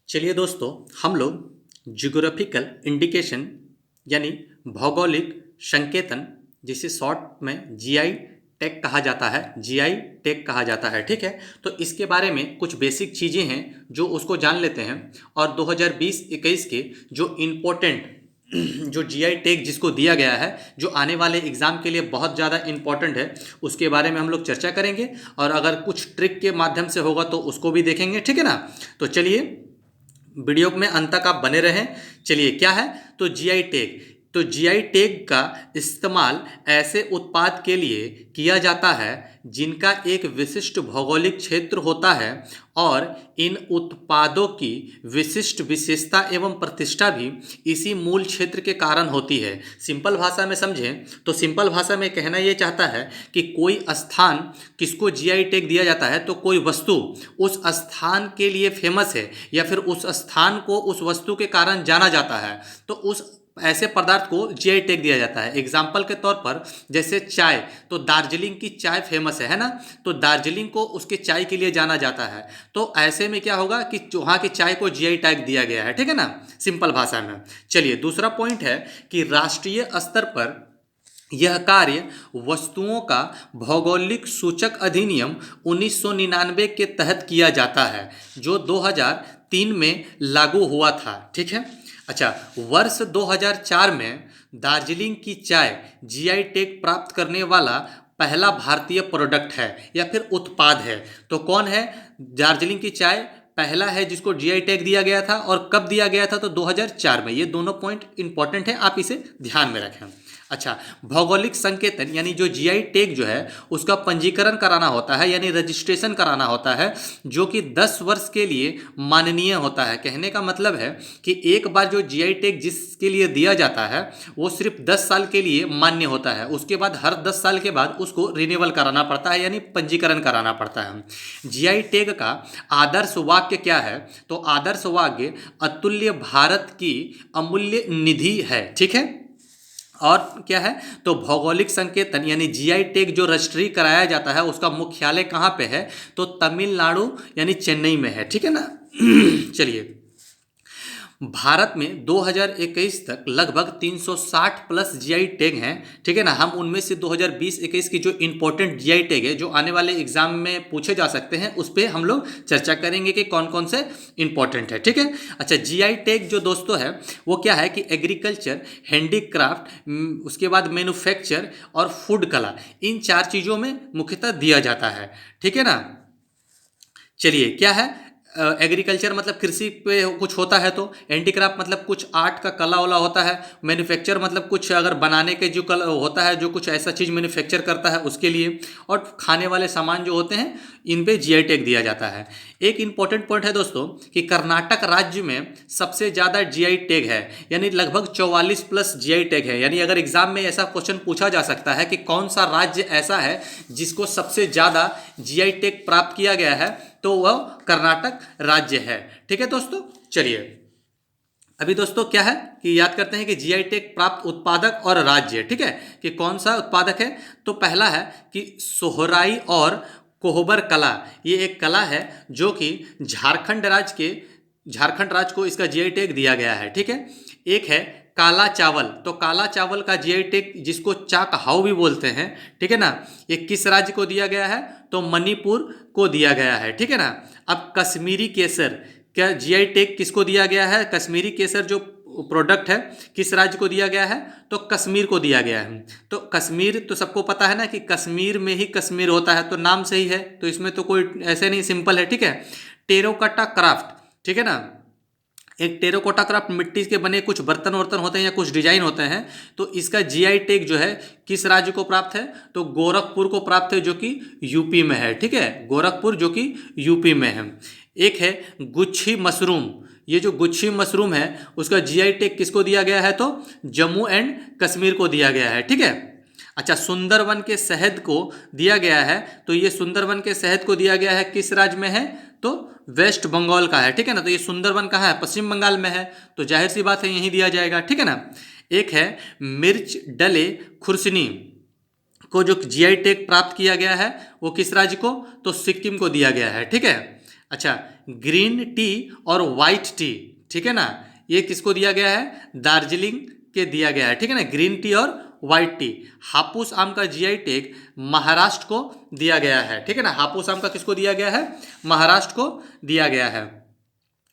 चलिए दोस्तों, हम लोग जियोग्राफिकल इंडिकेशन यानी भौगोलिक संकेतन, जिसे शॉर्ट में जीआई टैग कहा जाता है, जीआई टैग कहा जाता है। ठीक है, तो इसके बारे में कुछ बेसिक चीज़ें हैं जो उसको जान लेते हैं। और 2020-21 के जो इम्पोर्टेंट जो जीआई टैग जिसको दिया गया है, जो आने वाले एग्ज़ाम के लिए बहुत ज़्यादा इम्पोर्टेंट है, उसके बारे में हम लोग चर्चा करेंगे। और अगर कुछ ट्रिक के माध्यम से होगा तो उसको भी देखेंगे। ठीक है ना। तो चलिए, वीडियो में अंत तक आप बने रहें। चलिए, क्या है तो जीआई टैग। तो जीआई टैग का इस्तेमाल ऐसे उत्पाद के लिए किया जाता है जिनका एक विशिष्ट भौगोलिक क्षेत्र होता है, और इन उत्पादों की विशिष्ट विशेषता एवं प्रतिष्ठा भी इसी मूल क्षेत्र के कारण होती है। सिंपल भाषा में समझें तो सिंपल भाषा में कहना ये चाहता है कि कोई स्थान किसको जीआई टैग दिया जाता है, तो कोई वस्तु उस स्थान के लिए फेमस है या फिर उस स्थान को उस वस्तु के कारण जाना जाता है, तो उस ऐसे पदार्थ को जीआई टैग दिया जाता है। एग्जाम्पल के तौर पर जैसे चाय, तो दार्जिलिंग की चाय फेमस है ना, तो दार्जिलिंग को उसके चाय के लिए जाना जाता है। तो ऐसे में क्या होगा कि वहाँ की चाय को जीआई टैग दिया गया है। ठीक है ना, सिंपल भाषा में। चलिए, दूसरा पॉइंट है कि राष्ट्रीय स्तर पर यह कार्य वस्तुओं का भौगोलिक सूचक अधिनियम 1999 के तहत किया जाता है, जो 2003 में लागू हुआ था। ठीक है। अच्छा, वर्ष 2004 में दार्जिलिंग की चाय जीआई टैग प्राप्त करने वाला पहला भारतीय प्रोडक्ट है या फिर उत्पाद है। तो कौन है? दार्जिलिंग की चाय पहला है जिसको जीआई टैग दिया गया था। और कब दिया गया था? तो 2004 में। ये दोनों पॉइंट इंपॉर्टेंट है, आप इसे ध्यान में रखें। अच्छा, भौगोलिक संकेतन यानी जो जीआई टैग जो है उसका पंजीकरण कराना होता है, यानी रजिस्ट्रेशन कराना होता है, जो कि 10 वर्ष के लिए माननीय होता है। कहने का मतलब है कि एक बार जो जीआई टैग जिसके लिए दिया जाता है वो सिर्फ 10 साल के लिए मान्य होता है। उसके बाद हर 10 साल के बाद उसको रिन्यूअल कराना पड़ता है, यानी पंजीकरण कराना पड़ता है। जीआई टैग का आदर्श वाक्य क्या है? तो आदर्श वाक्य अतुल्य भारत की अमूल्य निधि है। ठीक है। और क्या है? तो भौगोलिक संकेतन यानी जीआई टैग जो रजिस्ट्री कराया जाता है उसका मुख्यालय कहाँ पे है? तो तमिलनाडु यानी चेन्नई में है। ठीक है ना। चलिए, भारत में 2021 तक लगभग 360 प्लस जीआई टैग हैं। ठीक है ना। हम उनमें से 2020-21 की जो इंपॉर्टेंट जीआई टैग है, जो आने वाले एग्जाम में पूछे जा सकते हैं, उस पर हम लोग चर्चा करेंगे कि कौन कौन से इंपॉर्टेंट है। ठीक है। अच्छा, जीआई टैग जो दोस्तों है वो क्या है कि एग्रीकल्चर, हैंडीक्राफ्ट, उसके बाद मैन्युफैक्चर और फूड कला, इन 4 चीज़ों में मुख्यतः दिया जाता है। ठीक है ना। चलिए, क्या है? एग्रीकल्चर मतलब कृषि पे कुछ होता है, तो हैंडीक्राफ्ट मतलब कुछ आर्ट का कला वाला होता है। मैन्युफैक्चर मतलब कुछ अगर बनाने के जो कला होता है, जो कुछ ऐसा चीज़ मैन्युफैक्चर करता है उसके लिए। और खाने वाले सामान जो होते हैं इन पे जीआई टैग दिया जाता है। एक इंपॉर्टेंट पॉइंट है दोस्तों कि कर्नाटक राज्य में सबसे ज़्यादा जीआई टैग है, यानी लगभग 44 प्लस जीआई टैग है। यानी अगर एग्जाम में ऐसा क्वेश्चन पूछा जा सकता है कि कौन सा राज्य ऐसा है जिसको सबसे ज़्यादा जीआई टैग प्राप्त किया गया है, तो वह कर्नाटक राज्य है। ठीक है दोस्तों। चलिए, अभी दोस्तों क्या है कि याद करते हैं कि जीआई टैग प्राप्त उत्पादक और राज्य। ठीक है, कि कौन सा उत्पादक है? तो पहला है कि सोहराई और कोहबर कला। ये एक कला है जो कि झारखंड राज्य को इसका जीआई टैग दिया गया है। ठीक है। एक है काला चावल। तो काला चावल का जीआई टैग जिसको चाक हाउ भी बोलते हैं, ठीक है ना, ये किस राज्य को दिया गया है? तो मणिपुर को दिया गया है। ठीक है ना। अब कश्मीरी केसर, क्या जीआई टैग किसको दिया गया है? कश्मीरी केसर जो प्रोडक्ट है किस राज्य को दिया गया है? तो कश्मीर को दिया गया है। तो कश्मीर तो सबको पता है ना कि कश्मीर में ही कश्मीर होता है, तो नाम सही है, तो इसमें तो कोई ऐसे नहीं, सिंपल है। ठीक है। टेराकोटा क्राफ्ट, ठीक है ना, एक टेराकोटा क्राफ्ट मिट्टी के बने कुछ बर्तन वर्तन होते हैं या कुछ डिजाइन होते हैं, तो इसका जीआई टैग जो है किस राज्य को प्राप्त है? तो गोरखपुर को प्राप्त है, जो कि यूपी में है। ठीक है, गोरखपुर जो कि यूपी में है। एक है गुच्छी मशरूम। ये जो गुच्छी मशरूम है उसका जीआई टैग किसको दिया गया है? तो जम्मू एंड कश्मीर को दिया गया है। ठीक है। अच्छा, सुंदरवन के शहद को दिया गया है, तो ये सुंदरवन के शहद को दिया गया है किस राज्य में है? तो वेस्ट बंगाल का है। ठीक है ना। तो ये सुंदरवन कहाँ है? पश्चिम बंगाल में है, तो जाहिर सी बात है यहीं दिया जाएगा। ठीक है ना। एक है मिर्च डले खुर्सनी को जो जीआई टैग प्राप्त किया गया है वो किस राज्य को? तो सिक्किम को दिया गया है। ठीक है। अच्छा, ग्रीन टी और वाइट टी, ठीक है ना, ये किसको दिया गया है? दार्जिलिंग के दिया गया है, ठीक है ना, ग्रीन टी और वाइट टी। हापुस आम का जीआई टैग महाराष्ट्र को दिया गया है, ठीक है ना, हापुस आम का किसको दिया गया है? महाराष्ट्र को दिया गया है।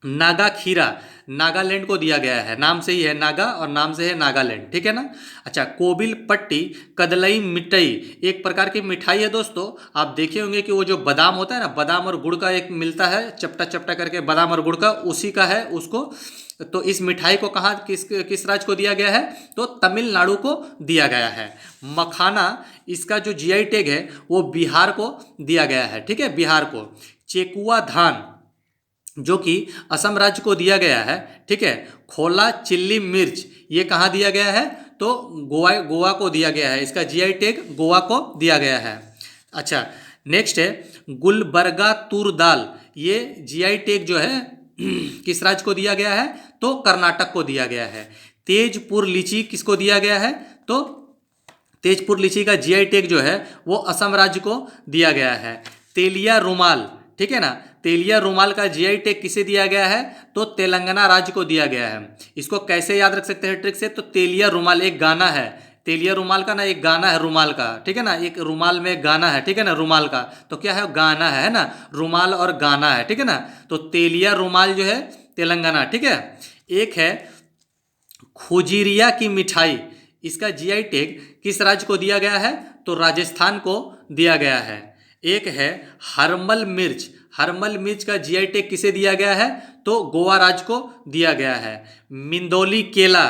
नागा खीरा नागालैंड को दिया गया है, नाम से ही है नागा और नाम से है नागालैंड, ठीक है ना। अच्छा, कोबिल पट्टी कदलई मिठाई एक प्रकार की मिठाई है दोस्तों। आप देखे होंगे कि वो जो बादाम होता है ना, बादाम और गुड़ का एक मिलता है चपटा चपटा करके, बादाम और गुड़ का, उसी का है उसको। तो इस मिठाई को कहाँ किस राज्य को दिया गया है? तो तमिलनाडु को दिया गया है। मखाना, इसका जो जीआई टैग है वो बिहार को दिया गया है, ठीक है, बिहार को। चेकुआ धान जो कि असम राज्य को दिया गया है, ठीक है। खोला चिल्ली मिर्च ये कहाँ दिया गया है? तो गोवा को दिया गया है, इसका जीआई टैग गोवा को दिया गया है। अच्छा, नेक्स्ट है गुलबर्गा तूर दाल, ये जीआई टैग जो है किस राज्य को दिया गया है? तो कर्नाटक को दिया गया है। तेजपुर लीची किसको दिया गया है? तो तेजपुर लीची का जीआई टैग जो है वो असम राज्य को दिया गया है। तेलिया रुमाल, ठीक है ना, तेलिया रुमाल का जीआई टैग किसे दिया गया है? तो तेलंगाना राज्य को दिया गया है। इसको कैसे याद रख सकते हैं ट्रिक से? तो तेलिया रुमाल एक गाना है, तेलिया रुमाल का ना एक गाना है रुमाल का, ठीक है ना, एक रुमाल में गाना है, ठीक है ना, रुमाल का तो क्या है? गाना है ना, रुमाल और गाना है, ठीक है ना। तो तेलिया रुमाल जो है तेलंगाना, ठीक है। एक है खुजीरिया की मिठाई, इसका जीआई टैग किस राज्य को दिया गया है? तो राजस्थान को दिया गया है। एक है हरमल मिर्च, हरमल मिर्च का जीआई टैग किसे दिया गया है? तो गोवा राज्य को दिया गया है। मिंदोली केला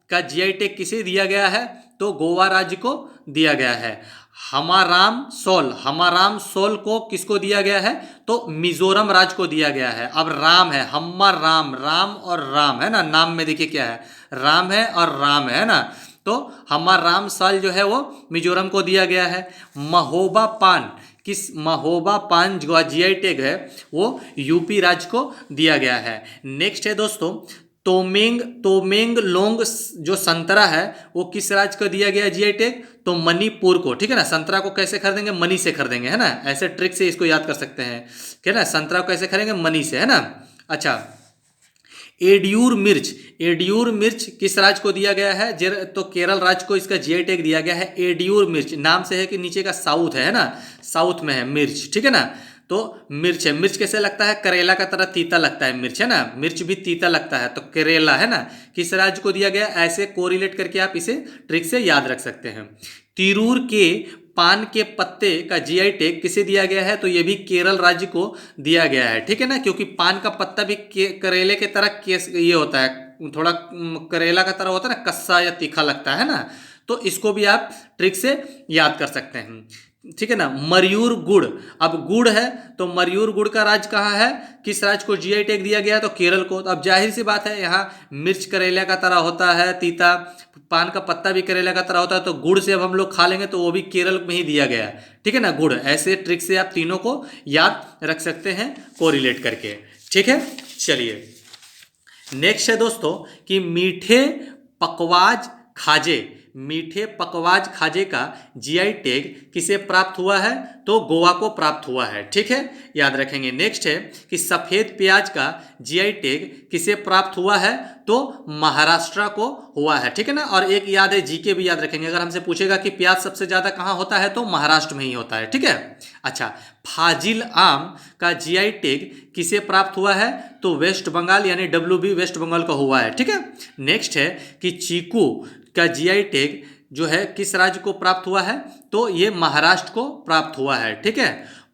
का जीआई टैग किसे दिया गया है? तो गोवा राज्य को दिया गया है। हमाराम सोल, हमाराम सोल को किसको दिया गया है? तो मिजोरम राज्य को दिया गया है। अब राम है, हम्मर राम, राम और राम है ना, नाम में देखिए क्या है, राम है और राम है ना, तो हमार राम साल जो है वो मिजोरम को दिया गया है। महोबा पान, किस महोबा पान जो जीआई टैग है वो यूपी राज्य को दिया गया है। नेक्स्ट है दोस्तों तोमेंग लोंग जो संतरा है वो किस राज्य को दिया गया जीआई टैग? तो मणिपुर को, ठीक है ना। संतरा को कैसे खरीदेंगे? मनी से खरीदेंगे, है ना, ऐसे ट्रिक से इसको याद कर सकते हैं, ठीक है ना, संतरा को कैसे खरीदेंगे? मनी से, है ना। अच्छा, एडियूर मिर्च, एडियूर मिर्च किस राज्य को दिया गया है? तो केरल राज्य को इसका जीआई टैग दिया गया है। एडियूर मिर्च नाम से है कि नीचे का साउथ है ना, साउथ में है मिर्च, ठीक है ना। तो मिर्च है, मिर्च कैसे लगता है? करेला का तरह तीता लगता है मिर्च, है ना, मिर्च भी तीता लगता है, तो करेला है ना, किस राज्य को दिया गया? ऐसे कोरिलेट करके आप इसे ट्रिक से याद रख सकते हैं। तिरूर के पान के पत्ते का जीआई टैग किसे दिया गया है? तो ये भी केरल राज्य को दिया गया है, ठीक है ना, क्योंकि पान का पत्ता भी करेले के तरह ये होता है, थोड़ा करेला का तरह होता है ना, कस्सा या तीखा लगता है ना, तो इसको भी आप ट्रिक से याद कर सकते हैं, ठीक है ना। मयूर गुड़, अब गुड़ है तो मयूर गुड़ का राज्य कहाँ है? किस राज्य को जीआई टैग दिया गया? तो केरल को। तो अब जाहिर सी बात है यहाँ मिर्च करेला का तरह होता है तीता, पान का पत्ता भी करेला का तरह होता है, तो गुड़ से अब हम लोग खा लेंगे तो वो भी केरल में ही दिया गया है, ठीक है ना, गुड़। ऐसे ट्रिक से आप तीनों को याद रख सकते हैं कोरिलेट करके, ठीक है। चलिए नेक्स्ट है दोस्तों कि मीठे पकवाज खाजे, मीठे पकवाज खाजे का जीआई टैग किसे प्राप्त हुआ है? तो गोवा को प्राप्त हुआ है, ठीक है, याद रखेंगे। नेक्स्ट है कि सफ़ेद प्याज का जीआई टैग किसे प्राप्त हुआ है? तो महाराष्ट्र को हुआ है, ठीक है ना। और एक याद है, जीके भी याद रखेंगे, अगर हमसे पूछेगा कि प्याज सबसे ज़्यादा कहाँ होता है? तो महाराष्ट्र में ही होता है, ठीक है। अच्छा, फाजिल आम का जीआई टैग किसे प्राप्त हुआ है? तो वेस्ट बंगाल यानी WB वेस्ट बंगाल का हुआ है, ठीक है। नेक्स्ट है कि चीकू का जीआई टैग जो है किस राज्य को प्राप्त हुआ है? तो ये महाराष्ट्र को प्राप्त हुआ है, ठीक है।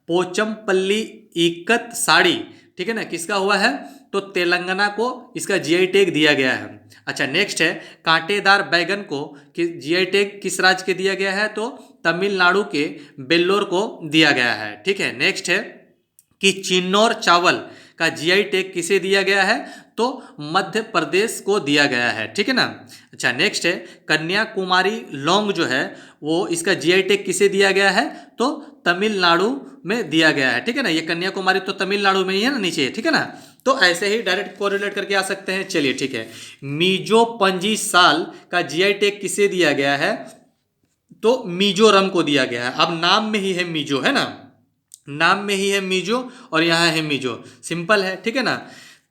पोचमपल्ली इक्कत साड़ी, ठीक है ना, किसका हुआ है? तो तेलंगाना को इसका जीआई टैग दिया गया है। अच्छा, नेक्स्ट है कांटेदार बैगन को जीआई टैग किस राज्य के दिया गया है? तो तमिलनाडु के बेल्लोर को दिया गया है, ठीक है। नेक्स्ट है कि चिन्नौर चावल का जीआई टैग किसे दिया गया है? तो मध्य प्रदेश को दिया गया है, ठीक है ना। अच्छा, नेक्स्ट है कन्याकुमारी लौंग जो है वो इसका जीआई टैग किसे दिया गया है? तो तमिलनाडु में दिया गया है, ठीक है ना। ये कन्याकुमारी तो तमिलनाडु में ही है ना, नीचे, ठीक है ना। तो ऐसे ही डायरेक्ट कोरिलेट करके आ सकते हैं। चलिए ठीक है, मीजो पंजी साल का जीआई टैग किसे दिया गया है? तो मिजोरम को दिया गया है। अब नाम में ही है मीजो, है ना, नाम में ही है मीजो और यहाँ है मीजो, सिंपल है, ठीक है ना।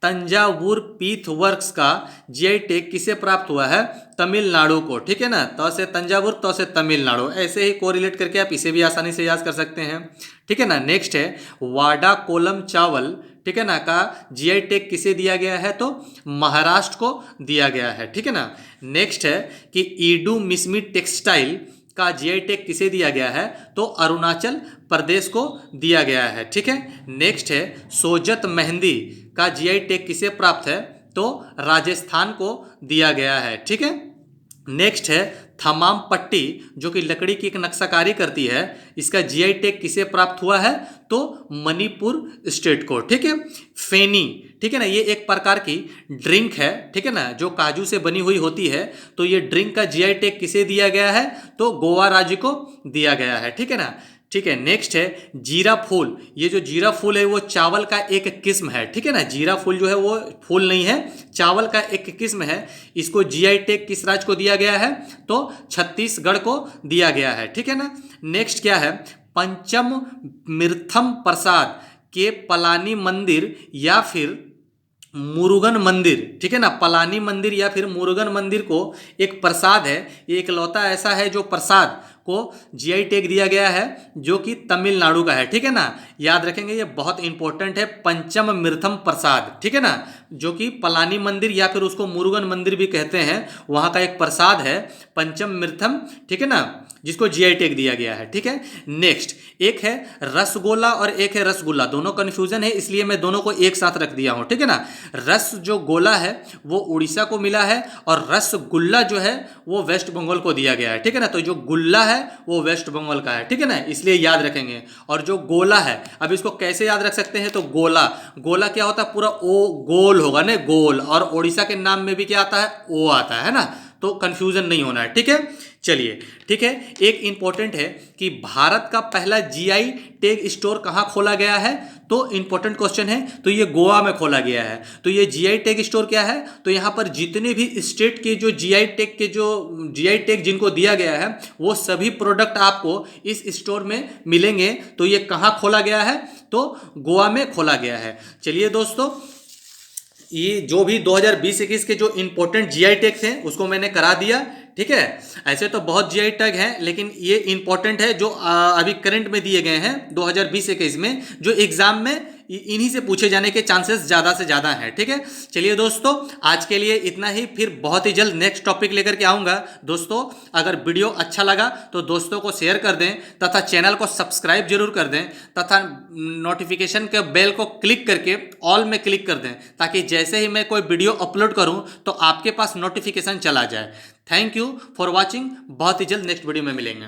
तंजावुर पीथ वर्क्स का जीआई टैग किसे प्राप्त हुआ है? तमिलनाडु को, ठीक है ना। तो से तंजावुर, तो से तमिलनाडु, ऐसे ही कोरिलेट करके आप इसे भी आसानी से याद कर सकते हैं, ठीक है ना। नेक्स्ट है वाडा कोलम चावल, ठीक है ना, का जीआई टैग किसे दिया गया है? तो महाराष्ट्र को दिया गया है, ठीक है ना। नेक्स्ट है कि ईडू मिसमी टेक्सटाइल का जीआई टैग किसे दिया गया है? तो अरुणाचल प्रदेश को दिया गया है, ठीक है। नेक्स्ट है सोजत मेहंदी का जीआई टैग किसे प्राप्त है? तो राजस्थान को दिया गया है, ठीक है। नेक्स्ट है थमाम पट्टी, जो कि लकड़ी की एक नक्शाकारी करती है, इसका जीआई टैग किसे प्राप्त हुआ है? तो मणिपुर स्टेट को, ठीक है। फेनी, ठीक है ना, ये एक प्रकार की ड्रिंक है, ठीक है ना, जो काजू से बनी हुई होती है। तो ये ड्रिंक का जीआई टैग किसे दिया गया है? तो गोवा राज्य को दिया गया है, ठीक है ना। ठीक है, नेक्स्ट है जीरा फूल। ये जो जीरा फूल है वो चावल का एक किस्म है, ठीक है ना। जीरा फूल जो है वो फूल नहीं है, चावल का एक किस्म है। इसको जीआई टैग किस राज्य को दिया गया है? तो छत्तीसगढ़ को दिया गया है, ठीक है ना। नेक्स्ट क्या है? पंचम मिर्थम प्रसाद के पलानी मंदिर या फिर मुरुगन मंदिर, ठीक है ना, पलानी मंदिर या फिर मुरुगन मंदिर को एक प्रसाद है, ये इकलौता ऐसा है जो प्रसाद को जीआई टैग दिया गया है जो कि तमिलनाडु का है, ठीक है ना। याद रखेंगे, ये बहुत इंपॉर्टेंट है, पंचम मिर्थम प्रसाद, ठीक है ना, जो कि पलानी मंदिर या फिर उसको मुरुगन मंदिर भी कहते हैं, वहाँ का एक प्रसाद है पंचम मिर्थम, ठीक है ना, जिसको जीआई टैग दिया गया है, ठीक है। नेक्स्ट एक है रसगोला और एक है रसगुल्ला, दोनों कन्फ्यूजन है इसलिए मैं दोनों को एक साथ रख दिया हूँ, ठीक है ना। रस जो गोला है वो उड़ीसा को मिला है और रसगुल्ला जो है वो वेस्ट बंगाल को दिया गया है, ठीक है ना। तो जो गुल्ला है वो वेस्ट बंगाल का है, ठीक है ना, इसलिए याद रखेंगे। और जो गोला है, अब इसको कैसे याद रख सकते हैं? तो गोला, गोला क्या होता है? पूरा ओ गोल होगा ना, गोल, और उड़ीसा के नाम में भी क्या आता है? ओ आता है ना, तो कंफ्यूजन नहीं होना है, ठीक है। चलिए, ठीक है, एक इंपॉर्टेंट है कि भारत का पहला जीआई टैग स्टोर कहाँ खोला गया है? तो इंपॉर्टेंट क्वेश्चन है, तो ये गोवा में खोला गया है। तो ये जीआई टैग स्टोर क्या है? तो यहाँ पर जितने भी स्टेट के जो जीआई टैग जिनको दिया गया है वो सभी प्रोडक्ट आपको इस स्टोर में मिलेंगे। तो ये कहाँ खोला गया है? तो गोवा में खोला गया है। चलिए दोस्तों, ये जो भी 2020-21 के जो इंपॉर्टेंट जीआई टैग थे उसको मैंने करा दिया, ठीक है। ऐसे तो बहुत जीआई टैग हैं लेकिन ये इंपॉर्टेंट है जो अभी करंट में दिए गए हैं 2020-21 में, जो एग्जाम में इन्हीं से पूछे जाने के चांसेस ज़्यादा से ज़्यादा हैं, ठीक है। चलिए दोस्तों, आज के लिए इतना ही, फिर बहुत ही जल्द नेक्स्ट टॉपिक लेकर के आऊँगा। दोस्तों अगर वीडियो अच्छा लगा तो दोस्तों को शेयर कर दें तथा चैनल को सब्सक्राइब जरूर कर दें तथा नोटिफिकेशन के बेल को क्लिक करके ऑल में क्लिक कर दें, ताकि जैसे ही मैं कोई वीडियो अपलोड करूं तो आपके पास नोटिफिकेशन चला जाए। थैंक यू फॉर वॉचिंग, बहुत ही जल्द नेक्स्ट वीडियो में मिलेंगे।